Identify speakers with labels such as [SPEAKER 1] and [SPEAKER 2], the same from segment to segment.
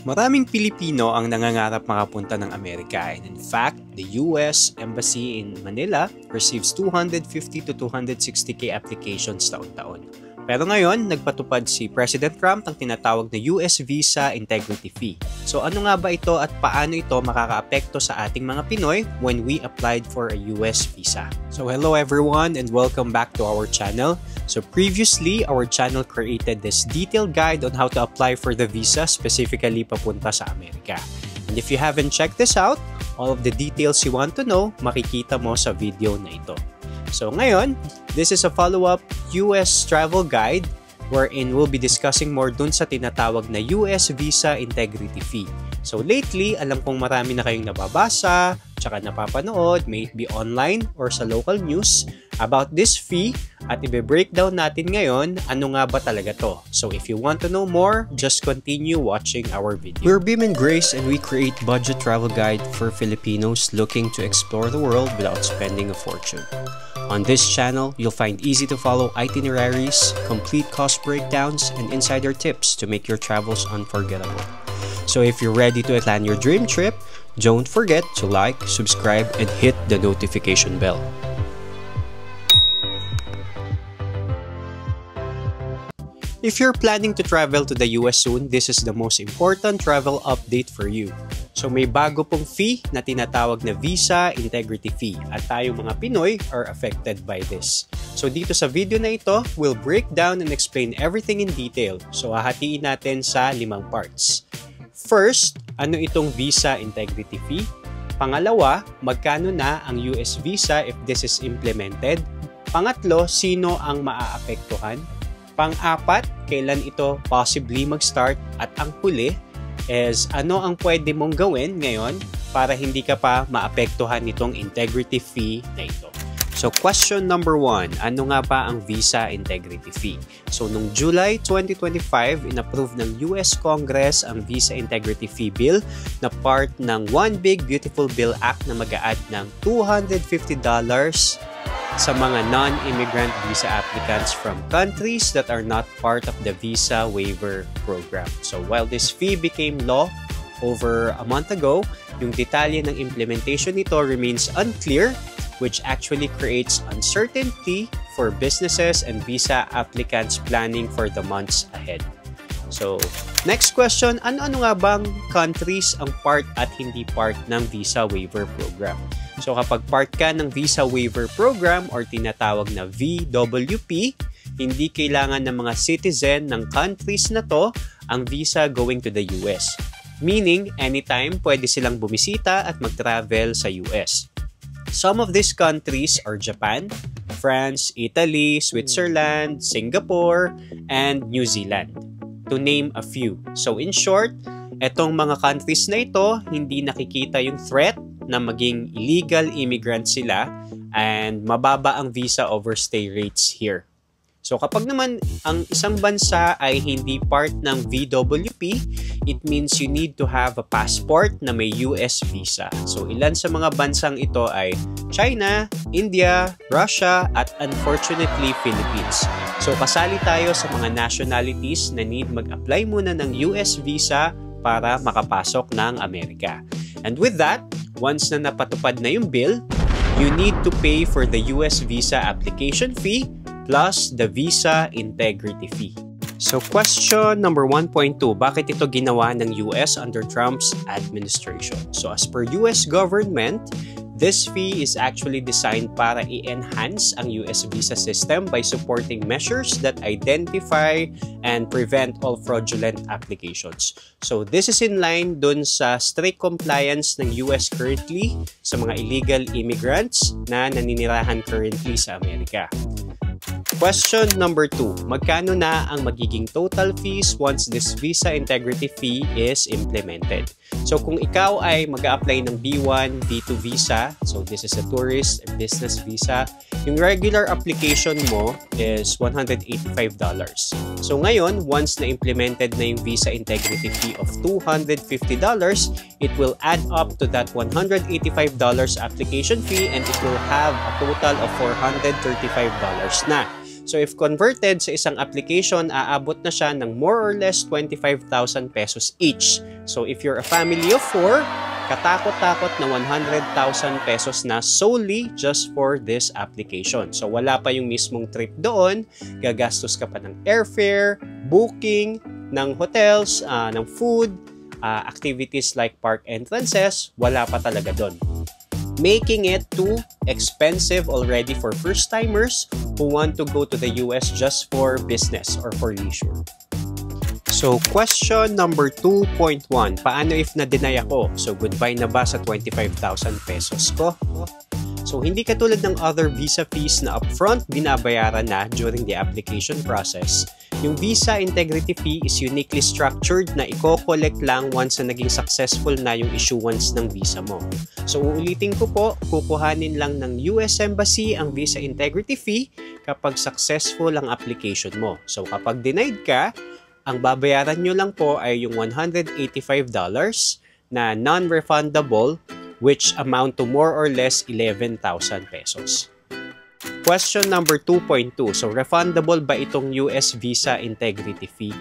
[SPEAKER 1] Maraming Pilipino ang nangangarap makapunta ng Amerika, and in fact, the US Embassy in Manila receives 250 to 260k applications taon-taon. Pero ngayon, nagpatupad si President Trump ng tinatawag na US Visa Integrity Fee. So ano nga ba ito at paano ito makakaapekto sa ating mga Pinoy when we applied for a US visa? So hello everyone and welcome back to our channel. So previously, our channel created this detailed guide on how to apply for the visa specifically papunta sa Amerika. And if you haven't checked this out, all of the details you want to know, makikita mo sa video na ito. So ngayon, this is a follow-up US travel guide wherein we'll be discussing more dun sa tinatawag na US Visa Integrity Fee. So lately, alam kong marami na kayong nababasa, tsaka napapanood, may it be online or sa local news about this fee at i-breakdown natin ngayon ano nga ba talaga to. So if you want to know more, just continue watching our video. We're Beam and Grace and we create budget travel guide for Filipinos looking to explore the world without spending a fortune. On this channel, you'll find easy-to-follow itineraries, complete cost breakdowns, and insider tips to make your travels unforgettable. So if you're ready to plan your dream trip, don't forget to like, subscribe, and hit the notification bell. If you're planning to travel to the US soon, this is the most important travel update for you. So may bago pong fee na tinatawag na Visa Integrity Fee at tayong mga Pinoy are affected by this. So dito sa video na ito, we'll break down and explain everything in detail. So hahatiin natin sa 5 parts. First, ano itong Visa Integrity Fee? Pangalawa, magkano na ang US visa if this is implemented? Pangatlo, sino ang maaapektuhan? Pang-apat, kailan ito possibly mag-start? At ang huli is ano ang pwede mong gawin ngayon para hindi ka pa maapektuhan nitong integrity fee na ito. So question number 1, ano nga ba ang Visa Integrity Fee? So nung July 2025, inapprove ng US Congress ang Visa Integrity Fee Bill na part ng One Big Beautiful Bill Act na mag-a-add ng $250 sa mga non-immigrant visa applicants from countries that are not part of the visa waiver program. So while this fee became law over a month ago, yung detalye ng implementation nito remains unclear, which actually creates uncertainty for businesses and visa applicants planning for the months ahead. So, next question, ano-ano nga bang countries ang part at hindi part ng visa waiver program? So kapag part ka ng Visa Waiver Program or tinatawag na VWP, hindi kailangan ng mga citizen ng countries na to ang visa going to the US. Meaning, anytime pwede silang bumisita at mag-travel sa US. Some of these countries are Japan, France, Italy, Switzerland, Singapore, and New Zealand, to name a few. So in short, etong mga countries na ito, hindi nakikita yung threat na maging illegal immigrant sila and mababa ang visa overstay rates here. So kapag naman ang isang bansa ay hindi part ng VWP, it means you need to have a passport na may US visa. So ilan sa mga bansang ito ay China, India, Russia, at unfortunately Philippines. So kasali tayo sa mga nationalities na need mag-apply muna ng US visa para makapasok ng Amerika. And with that, once na napatupad na yung bill, you need to pay for the US visa application fee plus the Visa Integrity Fee. So question number 1.2, bakit ito ginawa ng US under Trump's administration? So as per US government, this fee is actually designed para i-enhance ang US visa system by supporting measures that identify and prevent all fraudulent applications. So this is in line dun sa strict compliance ng US currently sa mga illegal immigrants na naninirahan currently sa Amerika. Question number 2, magkano na ang magiging total fees once this Visa Integrity Fee is implemented? So kung ikaw ay mag-a-apply ng B1, B2 visa, so this is a tourist and business visa, yung regular application mo is $185. So ngayon, once na implemented na yung Visa Integrity Fee of $250, it will add up to that $185 application fee and it will have a total of $435 na. So if converted sa isang application, aabot na siya ng more or less 25,000 pesos each. So if you're a family of 4, katakot-takot na 100,000 pesos na solely just for this application. So wala pa yung mismong trip doon, gagastos ka pa ng airfare, booking, ng hotels, ng food, activities like park entrances, wala pa talaga doon. Making it too expensive already for first-timers who want to go to the US just for business or for leisure. So, question number 2.1. Paano if na-deny ako? So, goodbye na ba sa 25,000 pesos ko? So, hindi katulad ng other visa fees na upfront binabayaran na during the application process. Yung visa integrity fee is uniquely structured na i-collect lang once na naging successful na yung issuance ng visa mo. So, uulitin ko po, kukuhanin lang ng US Embassy ang visa integrity fee kapag successful ang application mo. So, kapag denied ka, ang babayaran nyo lang po ay yung $185 na non-refundable, which amount to more or less 11,000 pesos. Question number 2.2. So, refundable ba itong US visa integrity fee?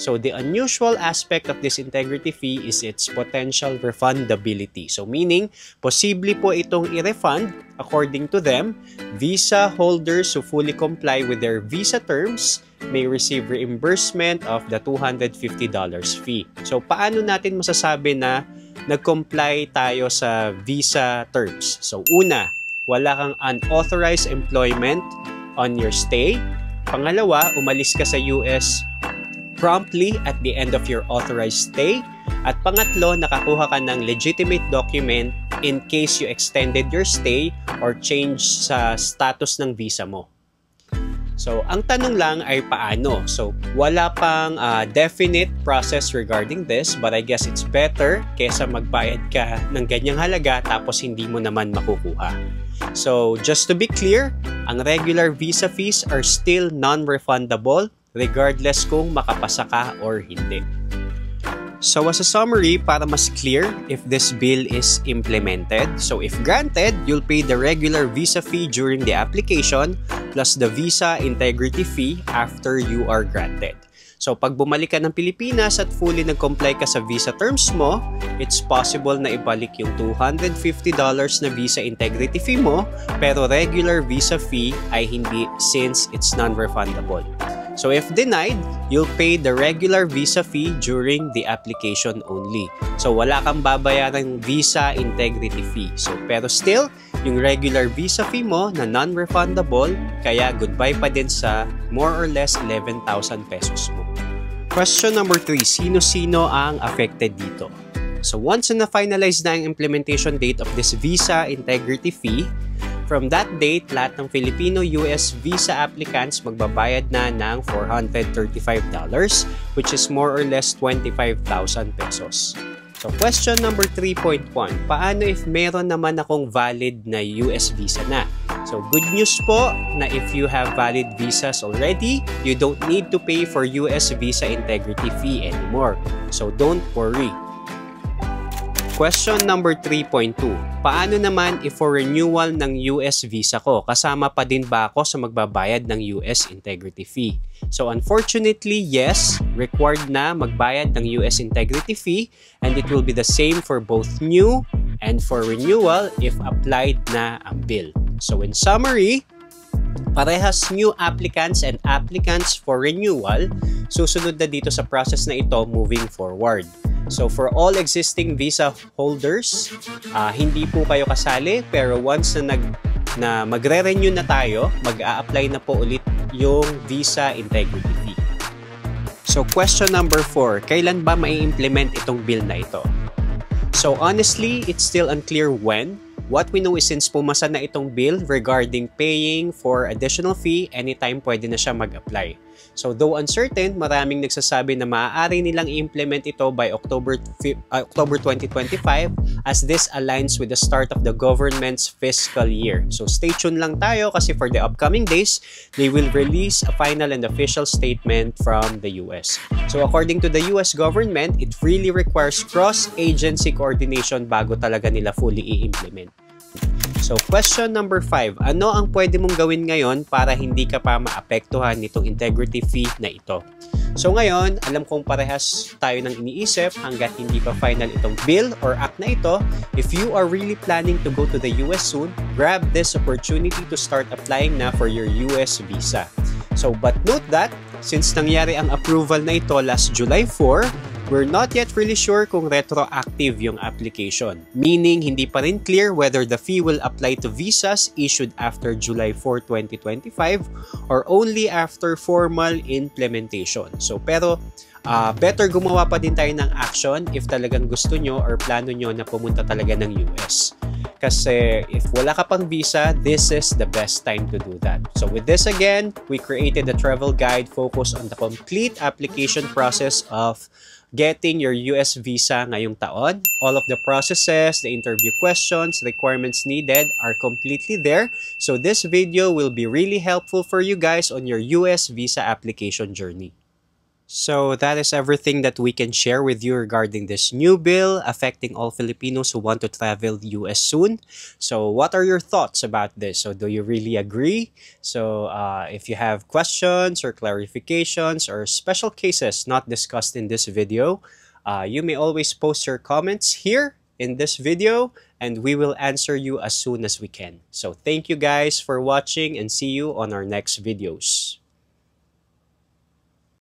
[SPEAKER 1] So, the unusual aspect of this integrity fee is its potential refundability. So, meaning, posible po itong i-refund according to them. Visa holders who fully comply with their visa terms may receive reimbursement of the $250 fee. So, paano natin masasabi na nag-comply tayo sa visa terms? So, una, wala kang unauthorized employment on your stay. Pangalawa, umalis ka sa US promptly at the end of your authorized stay. At pangatlo, nakakuha ka ng legitimate document in case you extended your stay or change sa status ng visa mo. So, ang tanong lang ay paano? So, wala pang definite process regarding this, but I guess it's better kesa magbayad ka ng ganyang halaga tapos hindi mo naman makukuha. So, just to be clear, ang regular visa fees are still non-refundable regardless kung makapasa ka or hindi. So as a summary, para mas clear if this bill is implemented, so if granted, you'll pay the regular visa fee during the application plus the visa integrity fee after you are granted. So pag bumalik ka ng Pilipinas at fully nag-comply ka sa visa terms mo, it's possible na ibalik yung $250 na visa integrity fee mo, pero regular visa fee ay hindi since it's non-refundable. So if denied, you'll pay the regular visa fee during the application only. So wala kang babayarang visa integrity fee. So pero still, yung regular visa fee mo na non-refundable, kaya goodbye pa din sa more or less 11,000 pesos mo. Question number 3, sino-sino ang affected dito? So once na finalize na ang implementation date of this visa integrity fee, from that date, lahat ng Filipino-US visa applicants magbabayad na ng $435, which is more or less 25,000 pesos. So question number 3.1, paano if meron naman akong valid na US visa na? So good news po na if you have valid visas already, you don't need to pay for US visa integrity fee anymore. So don't worry. Question number 3.2. Paano naman if for renewal ng US visa ko? Kasama pa din ba ako sa magbabayad ng US integrity fee? So unfortunately, yes, required na magbayad ng US integrity fee and it will be the same for both new and for renewal if applied na ang bill. So in summary, parehas new applicants and applicants for renewal, susunod na dito sa process na ito moving forward. So for all existing visa holders, hindi po kayo kasali, pero once na magre-renew na tayo, mag-a-apply na po ulit yung visa integrity fee. So question number 4, kailan ba mai-implement itong bill na ito? So honestly, it's still unclear when. What we know is since pumasa na itong bill regarding paying for additional fee, anytime pwede na siya mag-apply. So though uncertain, maraming nagsasabi na maaari nilang i-implement ito by October 2025 as this aligns with the start of the government's fiscal year. So stay tuned lang tayo kasi for the upcoming days, they will release a final and official statement from the US. So according to the US government, it really requires cross-agency coordination bago talaga nila fully i-implement. So question number 5, ano ang pwede mong gawin ngayon para hindi ka pa maapektuhan nitong integrity fee na ito? So ngayon, alam kong parehas tayo ng iniisip hanggat hindi pa final itong bill or act na ito. If you are really planning to go to the US soon, grab this opportunity to start applying na for your US visa. So but note that, since nangyari ang approval na ito last July 4, we're not yet really sure kung retroactive yung application. Meaning, hindi pa rin clear whether the fee will apply to visas issued after July 4, 2025 or only after formal implementation. So, pero better gumawa pa din tayo ng action if talagang gusto nyo or plano nyo na pumunta talaga ng US. Kasi if wala ka pang visa, this is the best time to do that. So with this again, we created a travel guide focused on the complete application process of getting your US visa ngayong taon. All of the processes, the interview questions, requirements needed are completely there. So this video will be really helpful for you guys on your US visa application journey. So that is everything that we can share with you regarding this new bill affecting all Filipinos who want to travel US soon. So what are your thoughts about this? So do you really agree? So if you have questions or clarifications or special cases not discussed in this video, you may always post your comments here in this video and we will answer you as soon as we can. So thank you guys for watching and see you on our next videos.